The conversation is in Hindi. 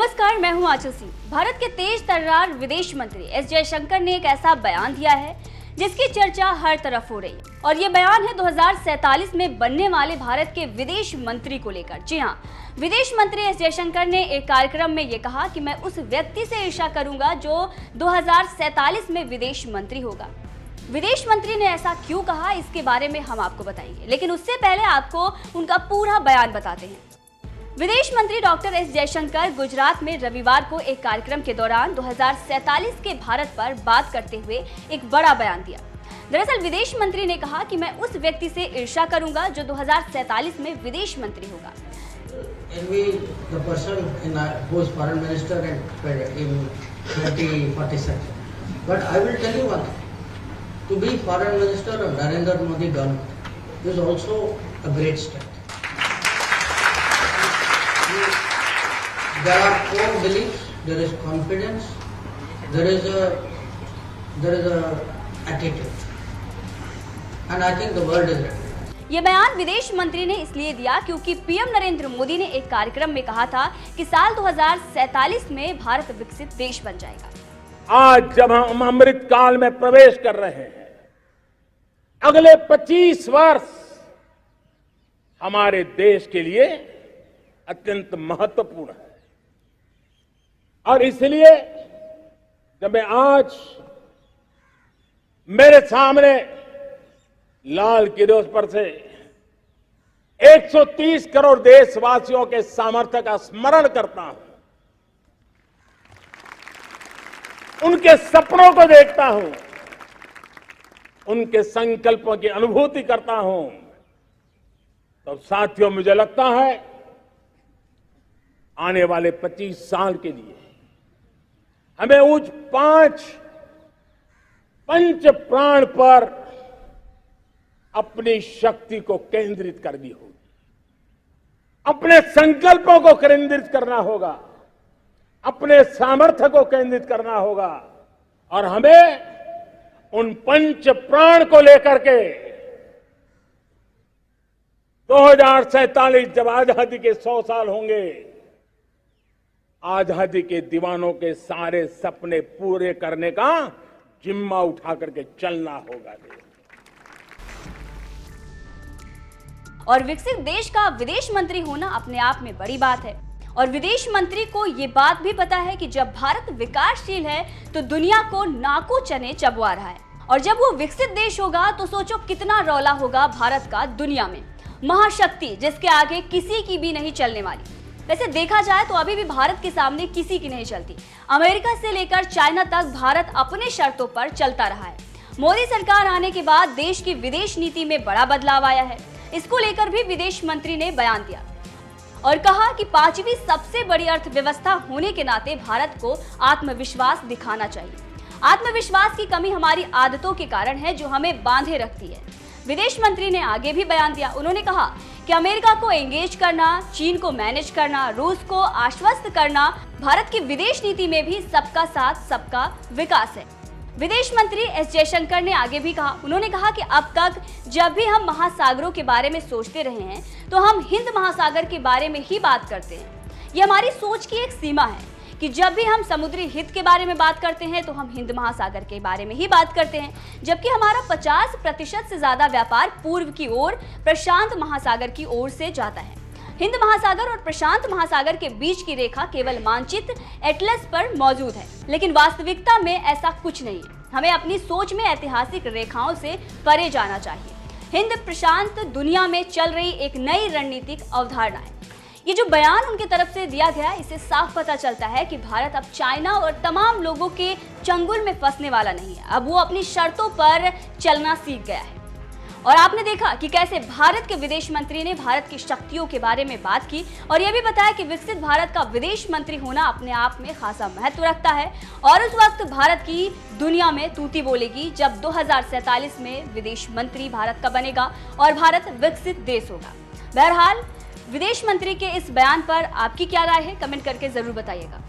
नमस्कार, मैं हूं आंचल सिंह। भारत के तेज तर्रार विदेश मंत्री एस जयशंकर ने एक ऐसा बयान दिया है जिसकी चर्चा हर तरफ हो रही है और ये बयान है 2047 में बनने वाले भारत के विदेश मंत्री को लेकर। जी हां, विदेश मंत्री एस जयशंकर ने एक कार्यक्रम में ये कहा कि मैं उस व्यक्ति से ईर्ष्या करूंगा जो 2047 में विदेश मंत्री होगा। विदेश मंत्री ने ऐसा क्यों कहा, इसके बारे में हम आपको बताएंगे, लेकिन उससे पहले आपको उनका पूरा बयान बताते हैं। विदेश मंत्री डॉक्टर एस जयशंकर गुजरात में रविवार को एक कार्यक्रम के दौरान 2047 के भारत पर बात करते हुए एक बड़ा बयान दिया। दरअसल विदेश मंत्री ने कहा कि मैं उस व्यक्ति से ईर्ष्या करूंगा जो 2047 में विदेश मंत्री होगा। Envy the person who is foreign minister in 2047. But I will tell you one thing. To be foreign minister of Narendra Modi government is also a great step. There are core beliefs, there is confidence, there is a attitude, and I think the world is ready. ये बयान विदेश मंत्री ने इसलिए दिया क्योंकि पीएम नरेंद्र मोदी ने एक कार्यक्रम में कहा था कि साल 2047 में भारत विकसित देश बन जाएगा। आज जब हम अमृत काल में प्रवेश कर रहे हैं, अगले 25 वर्ष हमारे देश के लिए अत्यंत महत्वपूर्ण है और इसलिए जब मैं आज मेरे सामने लाल किले पर से 130 करोड़ देशवासियों के सामर्थ्य का स्मरण करता हूं, उनके सपनों को देखता हूं, उनके संकल्पों की अनुभूति करता हूं, तो साथियों मुझे लगता है आने वाले 25 साल के लिए हमें उस पंच प्राण पर अपनी शक्ति को केंद्रित करनी होगी, अपने संकल्पों को केंद्रित करना होगा, अपने सामर्थ्य को केंद्रित करना होगा और हमें उन पंच प्राण को लेकर के 2047 जब आजादी के 100 साल होंगे, आजादी के दीवानों के सारे सपने पूरे करने का जिम्मा उठा करके चलना होगा। और विकसित देश का विदेश मंत्री होना अपने आप में बड़ी बात है और विदेश मंत्री को ये बात भी पता है कि जब भारत विकासशील है तो दुनिया को नाको चने चबवा रहा है और जब वो विकसित देश होगा तो सोचो कितना रौला होगा भारत का दुनिया में। महाशक्ति जिसके आगे किसी की भी नहीं चलने वाली। वैसे देखा जाए तो अभी भी भारत के सामने किसी की नहीं चलती। अमेरिका से लेकर चाइना तक भारत अपने शर्तों पर चलता रहा है। मोदी सरकार आने के बाद देश की विदेश नीति में बड़ा बदलाव आया है। इसको लेकर भी विदेश मंत्री ने बयान दिया और कहा कि 5वीं सबसे बड़ी अर्थव्यवस्था होने के नाते भारत को आत्मविश्वास दिखाना चाहिए। आत्मविश्वास की कमी हमारी आदतों के कारण है जो हमें बांधे रखती है। विदेश मंत्री ने आगे भी बयान दिया। उन्होंने कहा कि अमेरिका को एंगेज करना, चीन को मैनेज करना, रूस को आश्वस्त करना भारत की विदेश नीति में भी सबका साथ सबका विकास है। विदेश मंत्री एस जयशंकर ने आगे भी कहा, उन्होंने कहा कि अब तक जब भी हम महासागरों के बारे में सोचते रहे हैं तो हम हिंद महासागर के बारे में ही बात करते हैं। ये हमारी सोच की एक सीमा है कि जब भी हम समुद्री हित के बारे में बात करते हैं तो हम हिंद महासागर के बारे में ही बात करते हैं, जबकि हमारा 50% से ज्यादा व्यापार पूर्व की ओर प्रशांत महासागर की ओर से जाता है। हिंद महासागर और प्रशांत महासागर के बीच की रेखा केवल मानचित्र एटलस पर मौजूद है, लेकिन वास्तविकता में ऐसा कुछ नहीं है। हमें अपनी सोच में ऐतिहासिक रेखाओं से परे जाना चाहिए। हिंद प्रशांत दुनिया में चल रही एक नई रणनीतिक अवधारणा है। ये जो बयान उनकी तरफ से दिया गया, इससे साफ पता चलता है कि भारत अब चाइना और तमाम लोगों के चंगुल में फंसने वाला नहीं है। अब वो अपनी शर्तों पर चलना सीख गया है। और आपने देखा कि कैसे भारत के विदेश मंत्री ने भारत की शक्तियों के बारे में बात की और यह भी बताया कि विकसित भारत का विदेश मंत्री होना अपने आप में खासा महत्व रखता है और उस वक्त भारत की दुनिया में तूती बोलेगी जब 2047 में विदेश मंत्री भारत का बनेगा और भारत विकसित देश होगा। बहरहाल विदेश मंत्री के इस बयान पर आपकी क्या राय है, कमेंट करके जरूर बताइएगा।